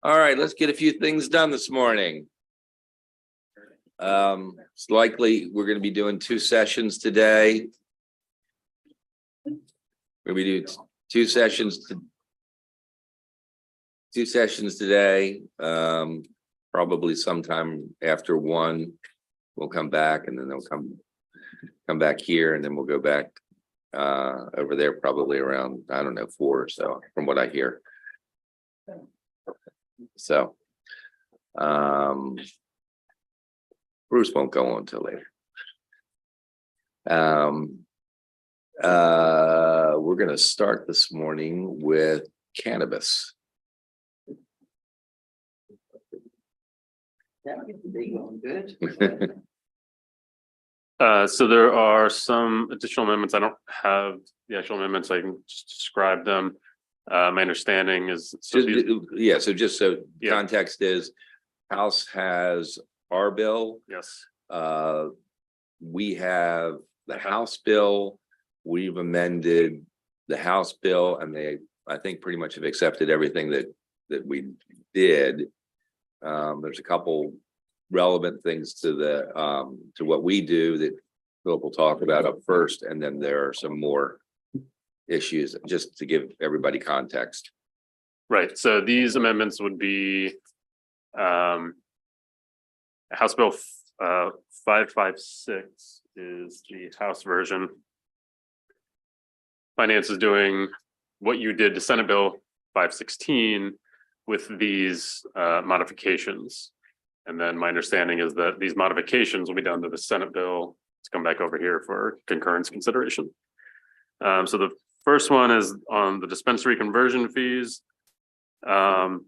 All right, let's get a few things done this morning. It's likely we're going to be doing two sessions today. We're going to do two sessions today. Probably sometime after one, we'll come back, and then they'll come back here, and then we'll go back over there probably around, I don't know, 4 or so, from what I hear. So Bruce won't go on till later. We're going to start this morning with cannabis. Good. So there are some additional amendments. I don't have the actual amendments. I can just describe them. My understanding is So just so context is, House has our bill. yes. We have the House bill. We've amended the House bill, and they, I think, pretty much have accepted everything that we did. There's a couple relevant things to what we do that Philip will talk about up first, and then there are some more issues just to give everybody context. Right. So these amendments would be House Bill 556 is the House version. Finance is doing what you did to Senate Bill 516 with these modifications. And then my understanding is that these modifications will be done to the Senate bill to come back over here for concurrence consideration. So the first one is on the dispensary conversion fees. They're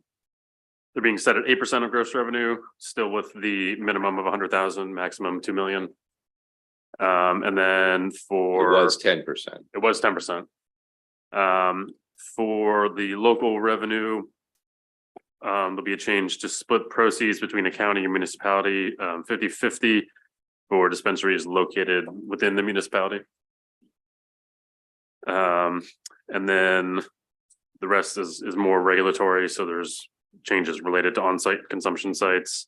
being set at 8% of gross revenue, still with the minimum of 100,000, maximum 2 million. And then for It was 10%. it was 10%. For the local revenue, there'll be a change to split proceeds between a county and municipality, 50-50 for dispensaries located within the municipality. And then the rest is more regulatory. So there's changes related to on-site consumption sites,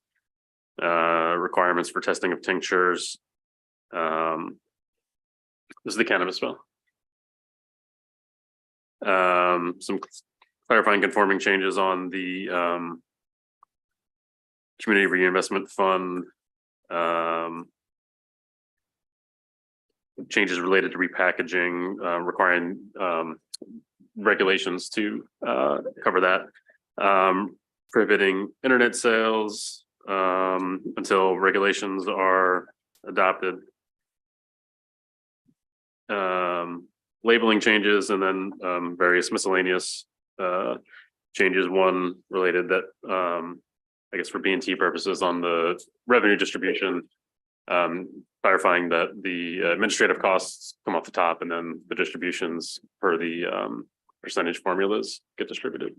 requirements for testing of tinctures. This is the cannabis bill. Some clarifying conforming changes on the community reinvestment fund, changes related to repackaging, requiring regulations to cover that, prohibiting internet sales until regulations are adopted, labeling changes, and then various miscellaneous changes. One related that I guess for B&T purposes on the revenue distribution, clarifying that the administrative costs come off the top, and then the distributions per the percentage formulas get distributed.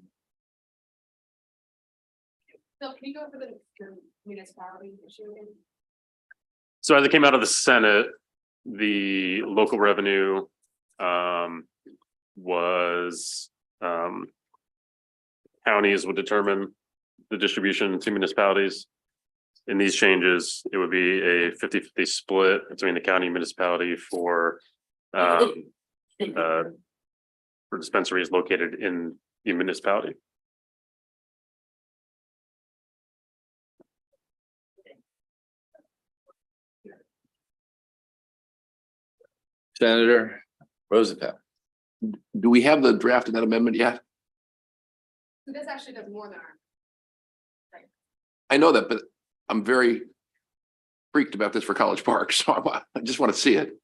Phil, can you go over the municipality issue again? So as it came out of the Senate, the local revenue was counties would determine the distribution to municipalities. In these changes, it would be a 50-50 split between the county and municipality for dispensaries located in the municipality. Senator Roosevelt. Do we have the draft of that amendment yet? So this actually does more than our. I know that, but I'm very freaked about this for College Park, so I just want to see it.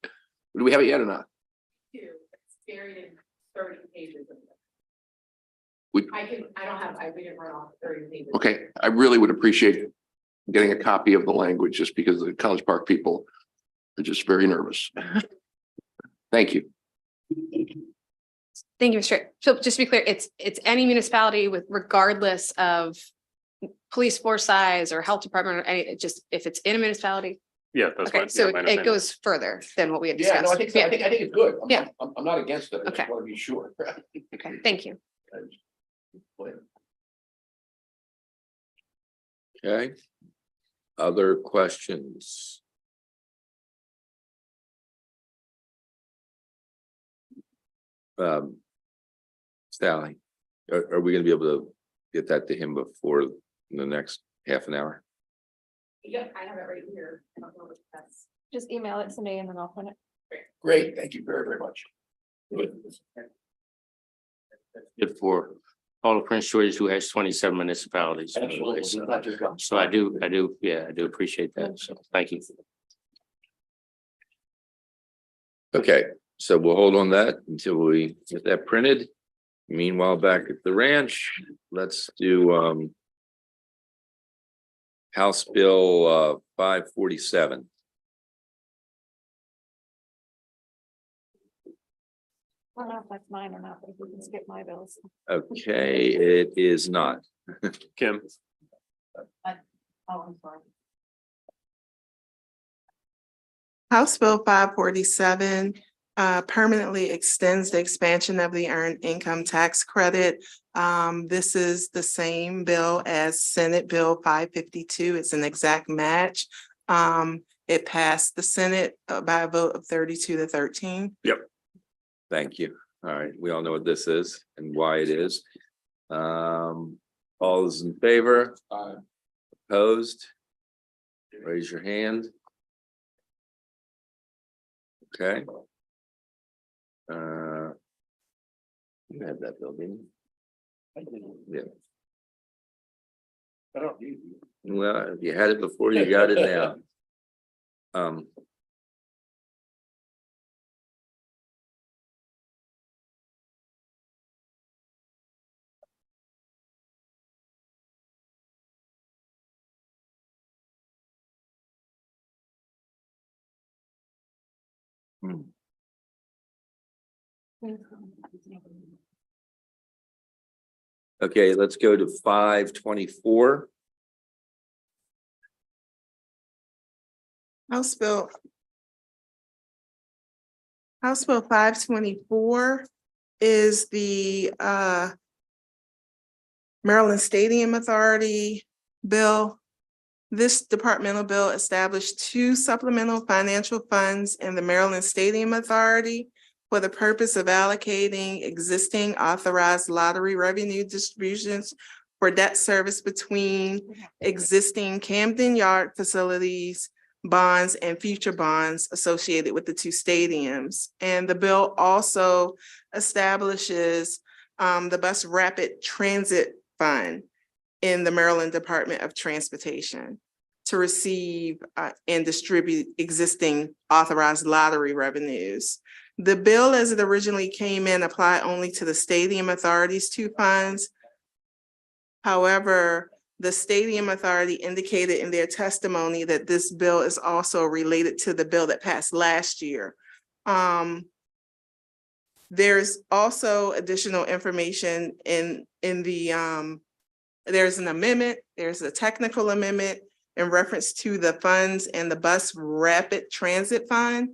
Do we have it yet or not? It's buried in 30 pages of it. We- I didn't run off 30 pages. Okay, I really would appreciate getting a copy of the language, just because the College Park people are just very nervous. Thank you. Thank you, Mr. So just to be clear, it's any municipality with regardless of police force size or health department or any, just if it's in a municipality. Yeah, that's Okay, fine. so Yeah, it goes further than what we had Yeah, discussed. no, I think it's good. Yeah. I'm not against it. I Okay. just want to be sure. Okay, thank you. Okay. Other questions? Sally, are we gonna be able to get that to him before the next half an hour? Yep, I have it right here. I don't know if that's. Just email it to me and then I'll print it. Great, thank you very, very much. Good for all of Prince George's, who has 27 municipalities. Absolutely. It's not just us. So I do appreciate that. So thank you. Okay, so we'll hold on that until we get that printed. Meanwhile, back at the ranch, let's do House Bill 547. I don't know if that's mine or not, but if we can skip my bills. Okay, it is not. Kim, Oh, I'm sorry. House Bill 547 permanently extends the expansion of the earned income tax credit. This is the same bill as Senate Bill 552. It's an exact match. It passed the Senate by a vote of 32-13. Thank you. All right, we all know what this is and why it is. All those in favor? Opposed? Raise your hand. Okay. You had that bill, didn't you? Yeah. I don't need you. Well, if you had it before, you got it now. Hmm. Okay, let's go to 524. House Bill 524 is the Maryland Stadium Authority bill. This departmental bill established 2 supplemental financial funds in the Maryland Stadium Authority for the purpose of allocating existing authorized lottery revenue distributions for debt service between existing Camden Yard facilities, bonds, and future bonds associated with the 2 stadiums. And the bill also establishes the Bus Rapid Transit Fund in the Maryland Department of Transportation to receive and distribute existing authorized lottery revenues. The bill as it originally came in applied only to the Stadium Authority's 2 funds. However, the Stadium Authority indicated in their testimony that this bill is also related to the bill that passed last year. There's also additional information in the there's an amendment, there's a technical amendment in reference to the funds and the Bus Rapid Transit Fund.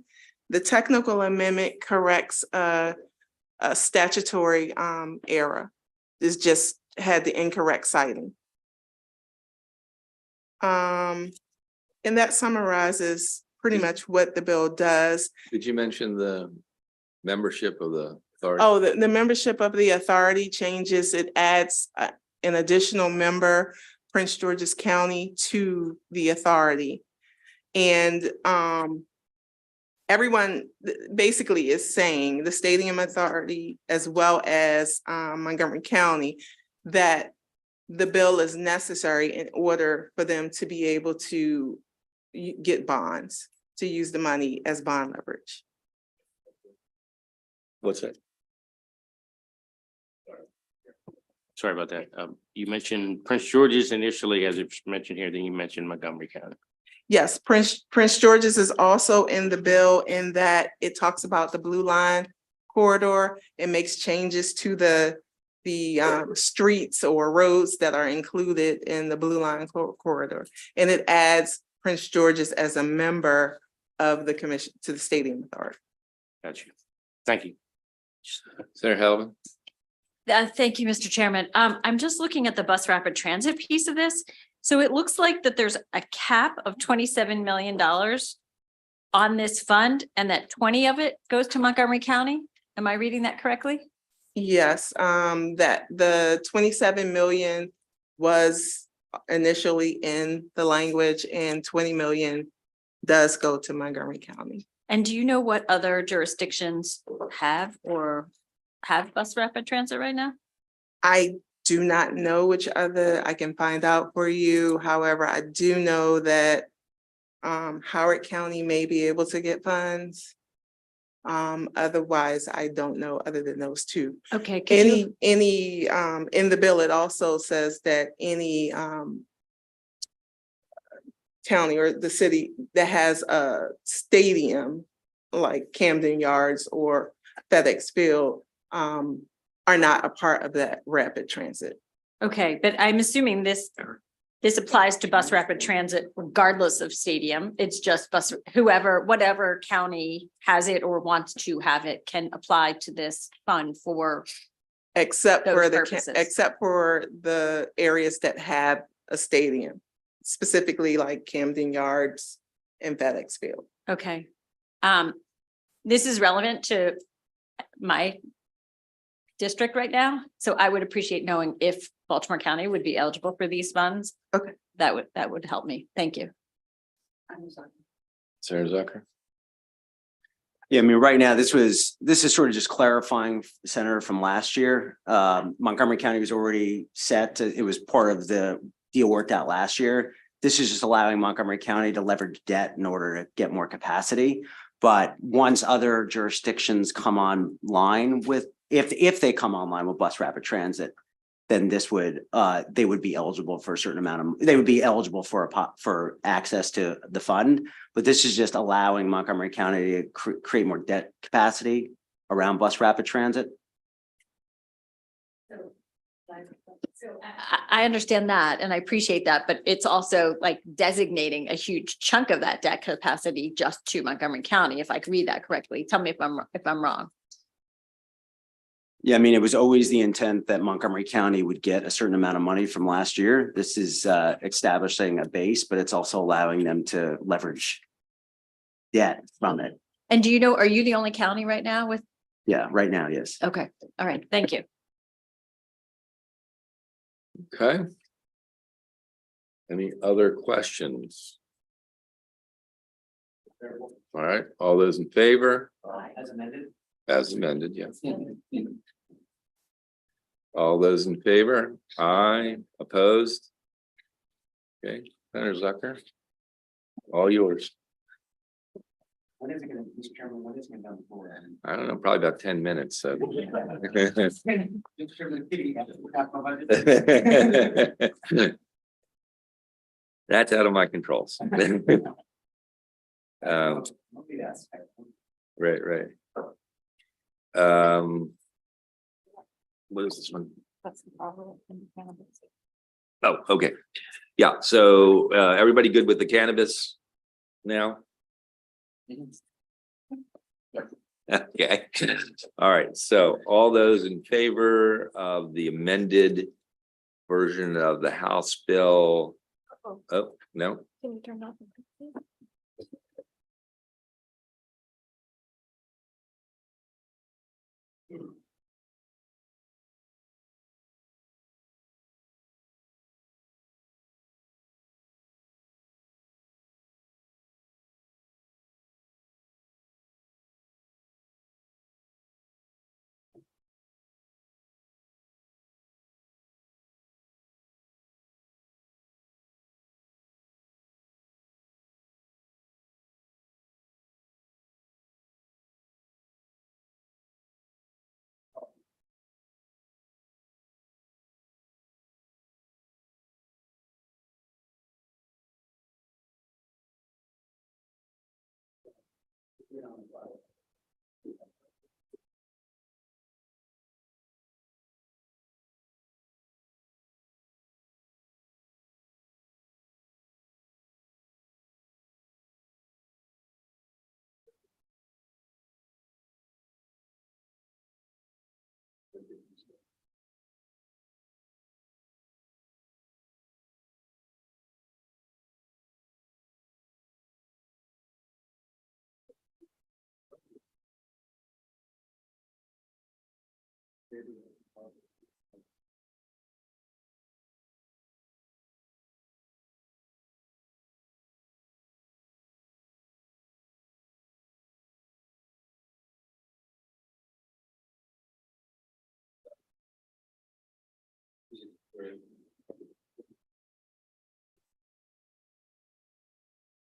The technical amendment corrects a statutory error. It's just had the incorrect citing. And that summarizes pretty much what the bill does. Did you mention the membership of the authority? Oh, the membership of the authority changes. It adds an additional member, Prince George's County, to the authority. And everyone basically is saying, the Stadium Authority as well as Montgomery County, that the bill is necessary in order for them to be able to get bonds, to use the money as bond leverage. What's that? Sorry about that. You mentioned Prince George's initially, as it's mentioned here, then you mentioned Montgomery County. Yes, Prince George's is also in the bill in that it talks about the Blue Line corridor. It makes changes to the streets or roads that are included in the Blue Line corridor. And it adds Prince George's as a member of the commission to the Stadium Authority. Got you. Thank you. Senator Helvin? Thank you, Mr. Chairman. I'm just looking at the bus rapid transit piece of this. So it looks like that there's a cap of $27 million on this fund and that 20 of it goes to Montgomery County. Am I reading that correctly? Yes, that the 27 million was initially in the language and 20 million does go to Montgomery County. And do you know what other jurisdictions have bus rapid transit right now? I do not know which other, I can find out for you. However, I do know that Howard County may be able to get funds. Otherwise, I don't know other than those two. Okay. could you- Any, in the bill, it also says that any county or the city that has a stadium like Camden Yards or FedEx Field are not a part of that rapid transit. Okay, but I'm assuming this applies to bus rapid transit regardless of stadium. It's just whatever county has it or wants to have it can apply to this fund for, Except for Those the, purposes. except for the areas that have a stadium, specifically like Camden Yards and FedEx Field. okay. This is relevant to my district right now, so I would appreciate knowing if Baltimore County would be eligible for these funds. Okay. That would help me. Thank you. Sarah Zucker. Yeah, I mean, right now, this is sort of just clarifying, Senator, from last year. Montgomery County was already set it was part of the deal worked out last year. This is just allowing Montgomery County to leverage debt in order to get more capacity. But once other jurisdictions come online with, if they come online with bus rapid transit, then this would, they would be eligible for a certain amount of, they would be eligible for access to the fund. But this is just allowing Montgomery County to create more debt capacity around bus rapid transit. I understand that and I appreciate that, but it's also like designating a huge chunk of that debt capacity just to Montgomery County, if I can read that correctly. Tell me if I'm wrong. Yeah, I mean, it was always the intent that Montgomery County would get a certain amount of money from last year. This is establishing a base, but it's also allowing them to leverage debt from it. And do you know, are you the only county right now with? Yeah, right now, yes. Okay, all right, thank you. Okay. Any other questions? All right, all those in favor? As amended? As amended, yes. All those in favor? Aye, opposed? Okay, Senator Zucker. All yours. When is it gonna, Mr. Chairman, when is it gonna be for? I don't know, probably about 10 minutes, so. That's out of my controls. Right. What is this one? That's the problem. Oh, okay. Yeah, so everybody good with the cannabis now? Okay, all right, so all those in favor of the amended version of the House bill? Oh, no, Can you turn off?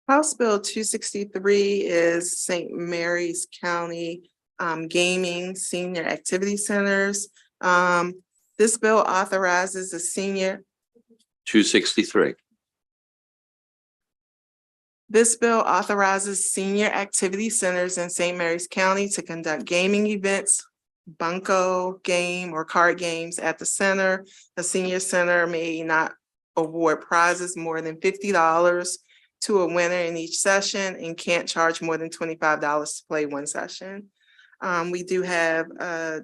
House Bill 263 is St. Mary's County Gaming Senior Activity Centers. This bill authorizes the senior. 263. This bill authorizes senior activity centers in St. Mary's County to conduct gaming events, bunco game or card games at the center. The senior center may not award prizes more than $50 to a winner in each session and can't charge more than $25 to play one session. We do have a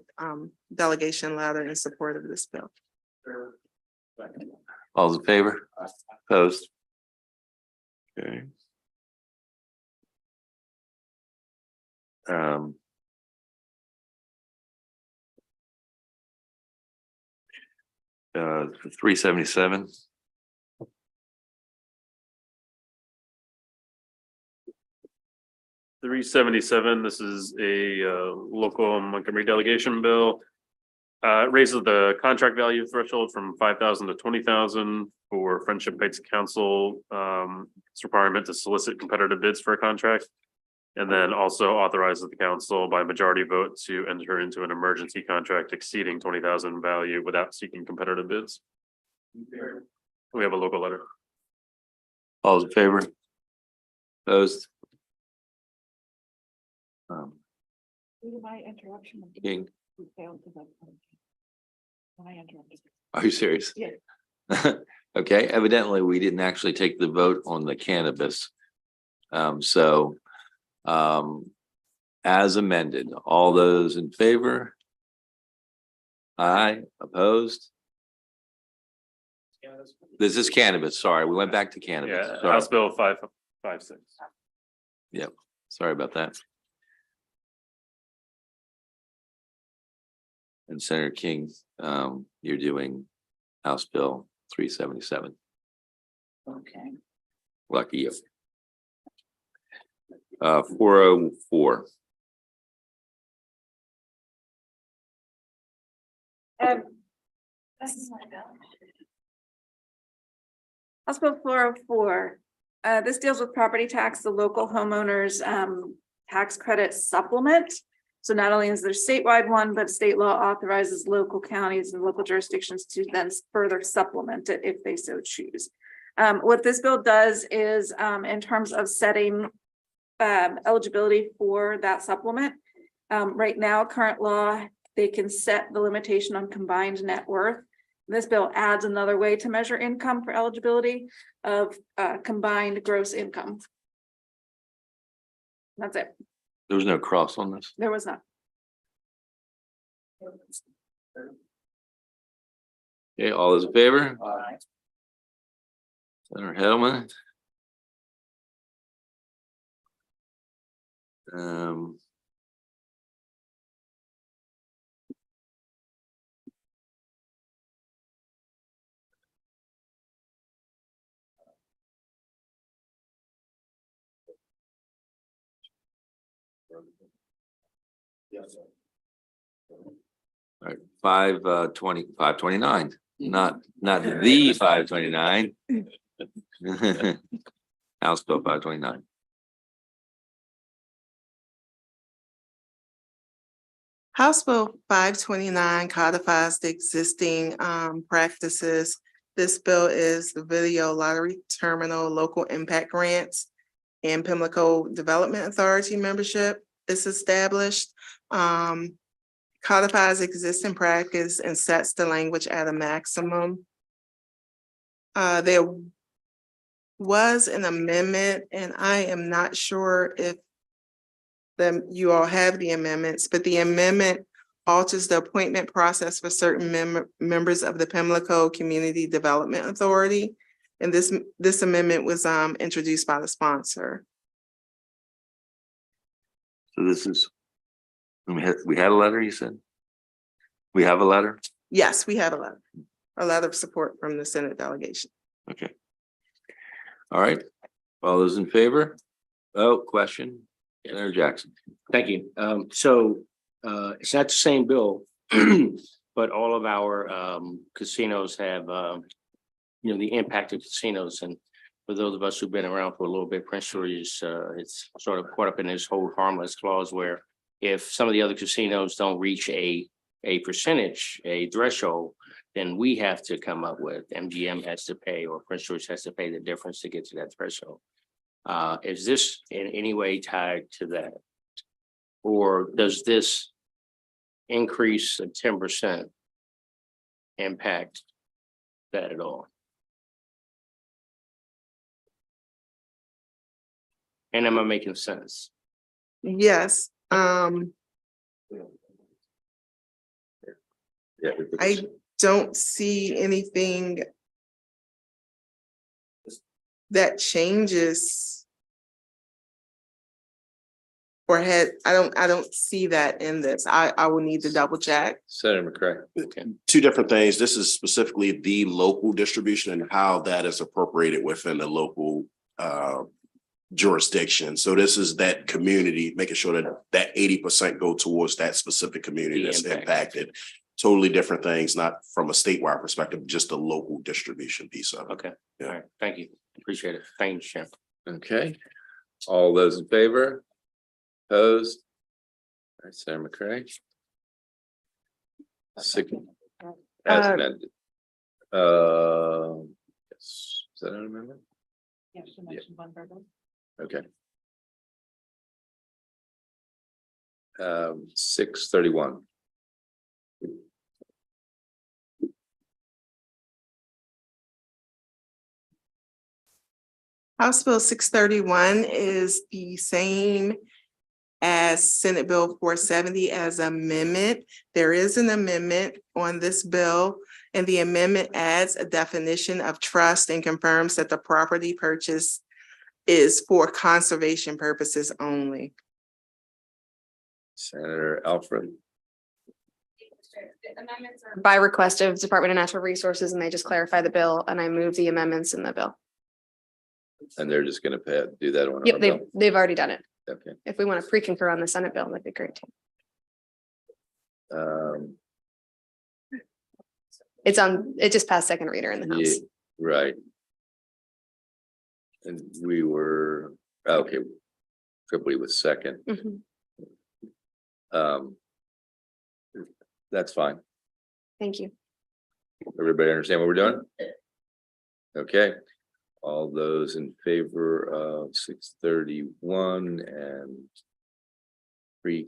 delegation letter in support of this bill. All those in favor? Opposed? Okay. For 377. $377, this is a local Montgomery delegation bill. It raises the contract value threshold from 5,000 to 20,000 for Friendship Heights Council. It's requirement to solicit competitive bids for a contract. And then also authorizes the council by majority vote to enter into an emergency contract exceeding 20,000 value without seeking competitive bids. We have a local letter. All those in favor? Opposed? My interruption. King, We failed to vote. When I interrupted. are you serious? Yeah. Okay, evidently, we didn't actually take the vote on the cannabis. As amended, all those in favor? Aye, opposed? This is cannabis, sorry, we went back to cannabis. Yeah, Sorry. House Bill 556. Yep, sorry about that. And Senator King, you're doing House Bill 377. Okay. Lucky you. 404. This is my bill. House Bill 404. This deals with property tax, the local homeowners tax credit supplement. So not only is there statewide one, but state law authorizes local counties and local jurisdictions to then further supplement it if they so choose. What this bill does is in terms of setting eligibility for that supplement. Right now, current law, they can set the limitation on combined net worth. This bill adds another way to measure income for eligibility of combined gross income. That's it. There was no cross on this. There was not. Okay, all those in favor? Senator Hedelman. All right, 529, not the 529. House Bill 529. House Bill 529 codifies the existing practices. This bill is the Video Lottery Terminal Local Impact Grants and Pimlico Development Authority membership is established. Codifies existing practice and sets the language at a maximum. There was an amendment, and I am not sure if you all have the amendments, but the amendment alters the appointment process for certain members of the Pimlico Community Development Authority. And this amendment was introduced by the sponsor. So this is, we had a letter, you said? We have a letter? Yes, we have a letter of support from the Senate delegation. Okay. All right, all those in favor? Oh, question, Senator Jackson. Thank you. It's not the same bill, but all of our casinos have, the impact of casinos. And for those of us who've been around for a little bit, Prince George's, it's sort of caught up in this whole harmless clause where if some of the other casinos don't reach a percentage, a threshold, then we have to come up with, MGM has to pay, or Prince George has to pay the difference to get to that threshold. Is this in any way tied to that? Or does this increase of 10% impact that at all? And am I making sense? Yes, Yeah. I don't see anything that changes or I don't see that in this. I will need to double check. Senator McCray. Two different things. This is specifically the local distribution and how that is appropriated within the local jurisdiction. So this is that community, making sure that that 80% go towards that specific community The that's impact. impacted. Totally different things, not from a statewide perspective, just the local distribution piece of it. Okay, Yeah. all right, thank you. Appreciate it. Thank you, Chair. Okay, all those in favor? Opposed? All right, Senator McCray. Six, as amended. Yes, is that an amendment? Okay. 631. House Bill 631 is the same as Senate Bill 470 as amendment. There is an amendment on this bill, and the amendment adds a definition of trust and confirms that the property purchase is for conservation purposes only. Senator Alfred. The amendments are By request of Department of Natural Resources, and they just clarify the bill, and I move the amendments in the bill. And they're just gonna do that on. Yep, our bill? they've already done it. Okay. If we want to pre-concur on the Senate bill, that'd be great too. It just passed second reader in the Yeah, House. right. And we were, okay. Tripoli was second. Mhm. That's fine. Thank you. Everybody understand what we're doing? Okay, all those in favor of 631 and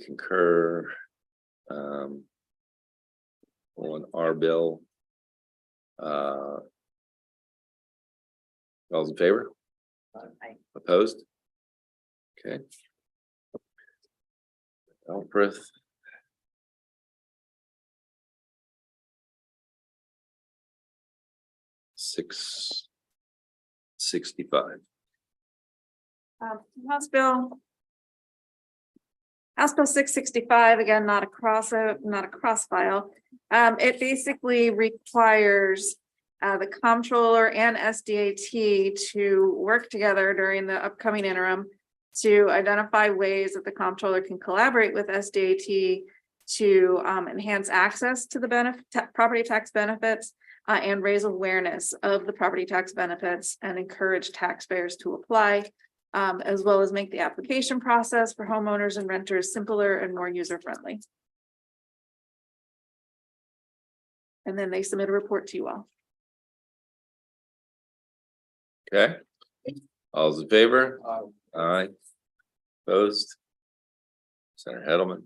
concur on our bill. All those in favor? Opposed? Okay. Alfred. $665. House Bill 665, again, not a cross file. It basically requires the comptroller and SDAT to work together during the upcoming interim to identify ways that the comptroller can collaborate with SDAT to enhance access to the property tax benefits and raise awareness of the property tax benefits and encourage taxpayers to apply, as well as make the application process for homeowners and renters simpler and more user-friendly. And then they submit a report to you all. Okay. All those in favor? Aye. Opposed? Senator Hedelman.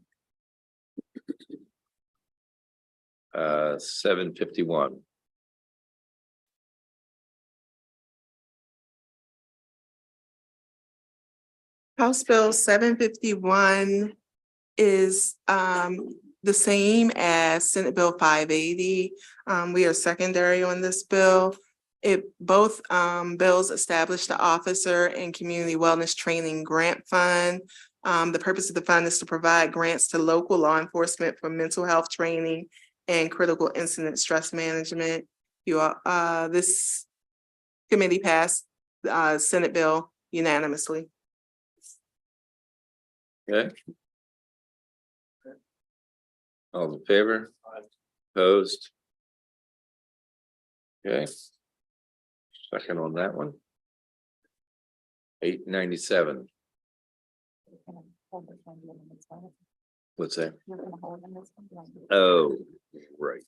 751. House Bill 751 is the same as Senate Bill 580. We are secondary on this bill. Both bills establish the Officer and Community Wellness Training Grant Fund. The purpose of the fund is to provide grants to local law enforcement for mental health training and critical incident stress management. You all, this committee passed Senate bill unanimously. Okay. All in favor? Opposed? Okay. Second on that one. 897. What's that? Oh, right.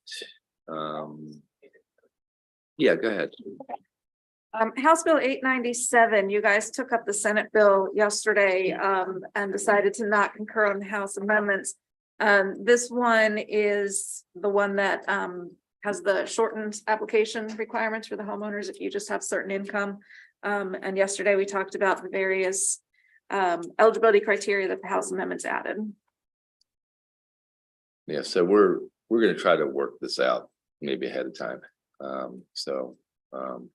Yeah, go ahead. House Bill 897, you guys took up the Senate bill yesterday, and decided to not concur on the House amendments. This one is the one that, has the shortened application requirements for the homeowners if you just have certain income. And yesterday we talked about the various, eligibility criteria that the House amendments added. Yeah, so we're gonna try to work this out maybe ahead of time.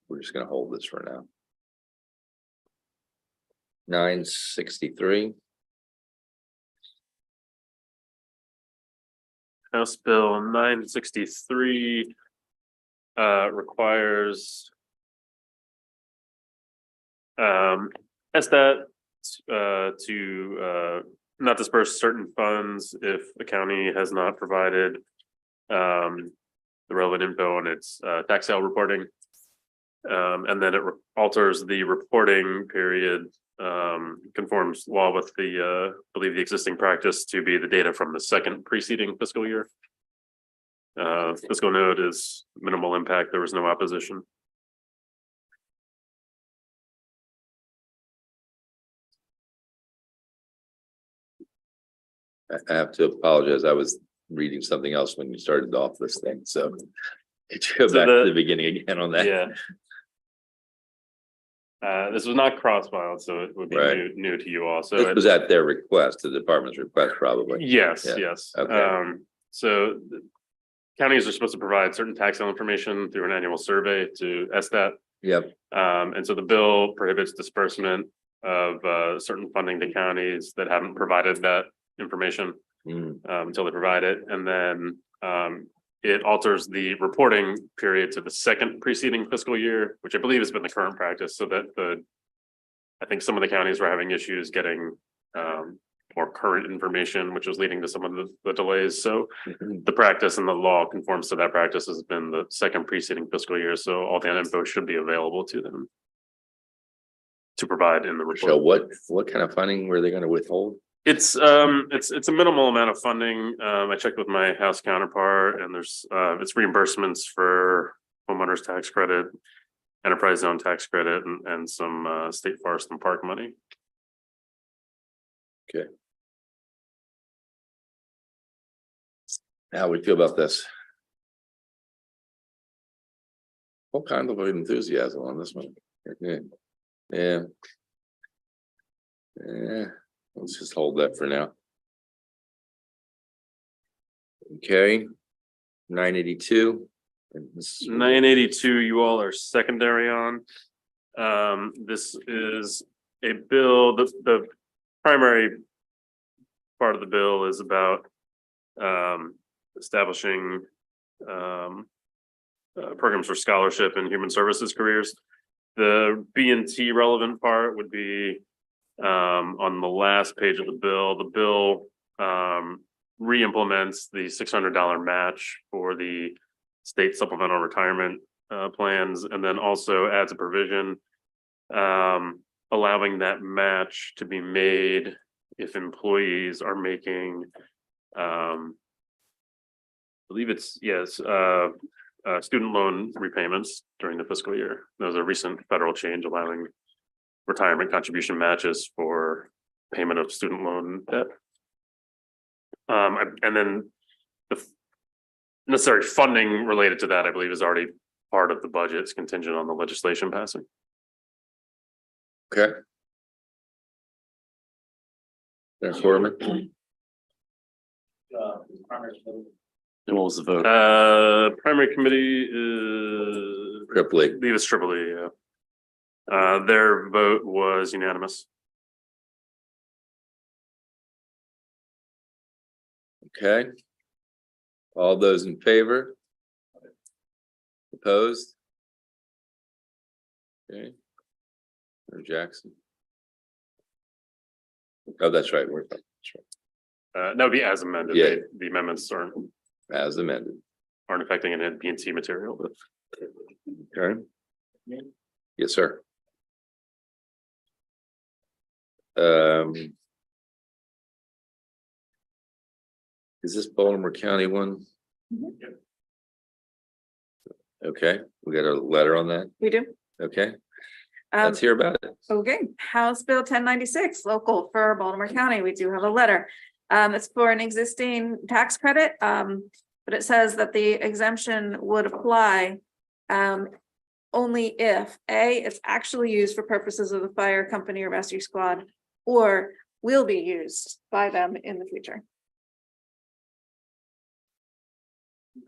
We're just gonna hold this for now. 963. House Bill 963 requires SDOT to not disperse certain funds if the county has not provided the relevant info on its tax sale reporting. And then it alters the reporting period, conforms law with the, believe the existing practice to be the data from the second preceding fiscal year. Fiscal note is minimal impact. There was no opposition. I have to apologize. I was reading something else when you started off this thing, so. Could you go So back to the beginning again on that? Yeah. This was not cross-filed, so it would be Right. new to you all. So This it- was at their request, the department's request, probably. Yes, Yeah. yes. Okay. So the counties are supposed to provide certain tax sale information through an annual survey to SDOT. Yep, And so the bill prohibits disbursement of certain funding to counties that haven't provided that information until they provide it. And then it alters the reporting period to the second preceding fiscal year, which I believe has been the current practice, so that I think some of the counties were having issues getting more current information, which was leading to some of the delays. So the practice and the law conforms to that practice has been the second preceding fiscal year. So all that info should be available to them to provide in the so report. what kind of funding were they gonna withhold? It's a minimal amount of funding. I checked with my House counterpart and there's it's reimbursements for homeowners tax credit, enterprise zone tax credit and some state forest and park money. Okay. How we feel about this? What kind of enthusiasm on this one? Yeah. Yeah. Yeah, let's just hold that for now. Okay. 982. 982, you all are secondary on. This is a bill, the primary part of the bill is about establishing programs for scholarship and human services careers. The B&T relevant part would be on the last page of the bill. The bill re-implements the $600 match for the state supplemental retirement plans, and then also adds a provision allowing that match to be made if employees are making I believe it's student loan repayments during the fiscal year. There was a recent federal change allowing retirement contribution matches for payment of student loan debt. And then the necessary funding related to that, I believe, is already part of the budget. It's contingent on the legislation passing. Okay. There's Foreman. And what was the vote? Primary committee is, Triple I believe it's Triple E, yeah. Their vote was unanimous. Okay. All those in favor? Opposed? Okay. Or Jackson? Oh, that's right. That's right. That would be as amended. Yeah. The amendments aren't As amended. affecting any B&T material, but Okay. Yes, sir. Is this Baltimore County one? Okay, we got a letter on that. We do. Okay, Um, let's hear about it. Okay, House Bill 1096, local for Baltimore County. We do have a letter. It's for an existing tax credit. But it says that the exemption would apply only if A, it's actually used for purposes of the fire company or rescue squad, or will be used by them in the future.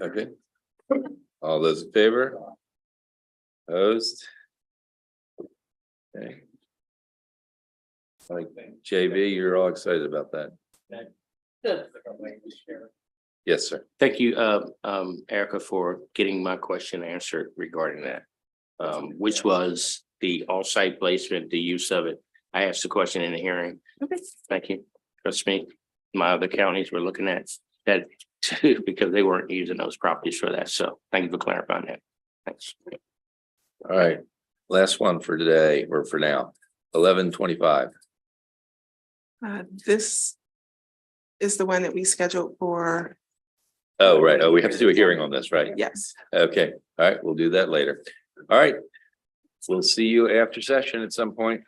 Okay. All those in favor? Opposed? Okay. Like JB, you're all excited about that. Yes, sir. Thank you, Erica, for getting my question answered regarding that. Which was the off-site placement, the use of it. I asked the question in the hearing. Okay. Thank you. Trust me, my other counties were looking at that too, because they weren't using those properties for that. So thank you for clarifying that. Thanks. All right, last one for today, or for now, 11:25. This is the one that we scheduled for, Oh, right. Oh, we have to do a hearing on this, right? yes. Okay, all right, we'll do that later. All right. We'll see you after session at some point.